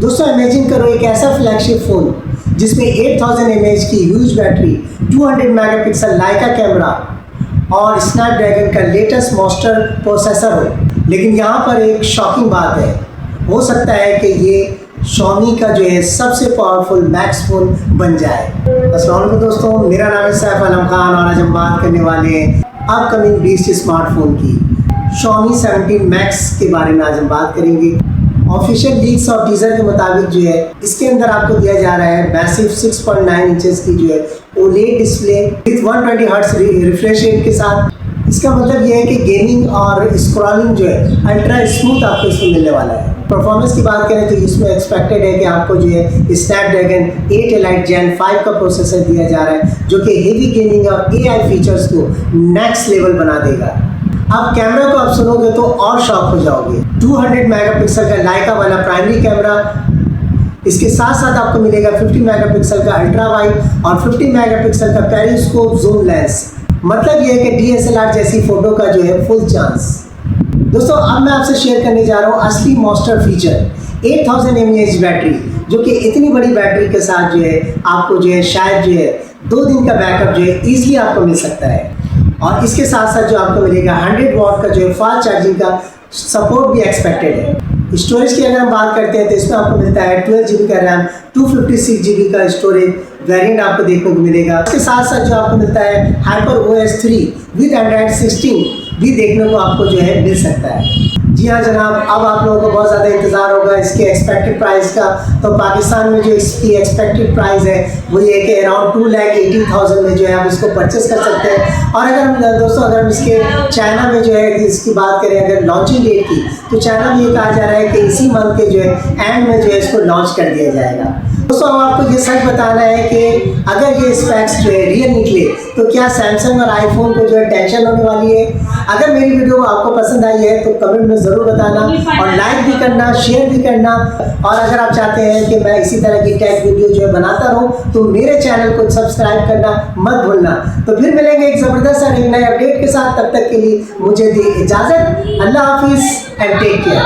दोस्तों इमेजिन करो एक ऐसा फ्लैगशिप फ़ोन जिसमें 8000 mAh की ह्यूज बैटरी, 200 मेगापिक्सल लाइका कैमरा और स्नैपड्रैगन का लेटेस्ट मॉन्स्टर प्रोसेसर हो। लेकिन यहाँ पर एक शॉकिंग बात है, हो सकता है कि ये Xiaomi का जो है सबसे पावरफुल मैक्स फ़ोन बन जाए। अस्सलाम वालेकुम दोस्तों, मेरा नाम है सैफ आलम खान और आज हम बात करने वाले हैं अपकमिंग बीस्ट स्मार्टफोन की Xiaomi 17 Max के बारे में आज हम बात करेंगे। ऑफिशियल लीक्स और टीजर के मुताबिक जो है इसके अंदर आपको दिया जा रहा है मैसिव 6.9 इंचेस की जो है OLED display with 120 hertz refresh rate के साथ। इसका मतलब ये है कि गेमिंग और स्क्रॉलिंग जो है अल्ट्रा स्मूथ आपको इसमें मिलने वाला है। परफॉर्मेंस की बात करें तो इसमें एक्सपेक्टेड है कि आपको जो है स्नैपड्रैगन 8 एलाइट Gen 5 का प्रोसेसर दिया जा रहा है जो कि हेवी गेमिंग और AI फीचर्स को नेक्स्ट लेवल बना देगा। अब कैमरा को आप सुनोगे तो और शॉक हो जाओगे। 200 मेगापिक्सल का लाइका वाला प्राइमरी कैमरा, इसके साथ साथ आपको मिलेगा 50 मेगापिक्सल का अल्ट्रा वाइड और 50 मेगापिक्सल का पेरिस्कोप जूम लेंस। मतलब ये है कि DSLR जैसी फोटो का जो है फुल चांस। दोस्तों अब मैं आपसे शेयर करने जा रहा हूँ असली मॉन्स्टर फीचर 8000 mAh बैटरी, जो कि इतनी बड़ी बैटरी के साथ जो है आपको जो है शायद जो है 2 दिन का बैकअप जो है ईजिली आपको मिल सकता है। और इसके साथ साथ जो आपको मिलेगा 100 वॉट का जो है फास्ट चार्जिंग का सपोर्ट भी एक्सपेक्टेड है। स्टोरेज की अगर हम बात करते हैं तो इसमें आपको मिलता है 12 GB का रैम, 256 GB का स्टोरेज वेरिएंट आपको देखने को मिलेगा। इसके साथ साथ जो आपको मिलता है HyperOS 3 विद एंड्रॉइड 16 भी देखने को आपको जो है मिल सकता है। जी हाँ जनाब, अब आप लोगों को बहुत ज़्यादा इंतज़ार होगा इसके एक्सपेक्टेड प्राइस का। तो पाकिस्तान में जो इसकी एक्सपेक्टेड प्राइस है वो ये कि अराउंड 2,80,000 में जो है आप इसको परचेस कर सकते हैं। और अगर हम दोस्तों अगर हम इसके चाइना में जो है इसकी बात करें अगर लॉन्चिंग डेट की, तो चाइना में ये कहा जा रहा है कि इसी मंथ के जो है एंड में जो है इसको लॉन्च कर दिया जाएगा। दोस्तों अब आपको ये सच बताना है कि अगर ये स्पेक्स जो है रियल निकले तो क्या सैमसंग और आईफोन को जो है टेंशन होने वाली है। अगर मेरी वीडियो आपको पसंद आई है तो कमेंट में ज़रूर बताना और लाइक भी करना, शेयर भी करना। और अगर आप चाहते हैं कि मैं इसी तरह की टेक वीडियो जो है बनाता रहूँ तो मेरे चैनल को सब्सक्राइब करना मत भूलना। तो फिर मिलेंगे एक ज़बरदस्त और एक नए अपडेट के साथ, तब तक के लिए मुझे दी इजाज़त। अल्लाह हाफिज़ एंड टेक केयर।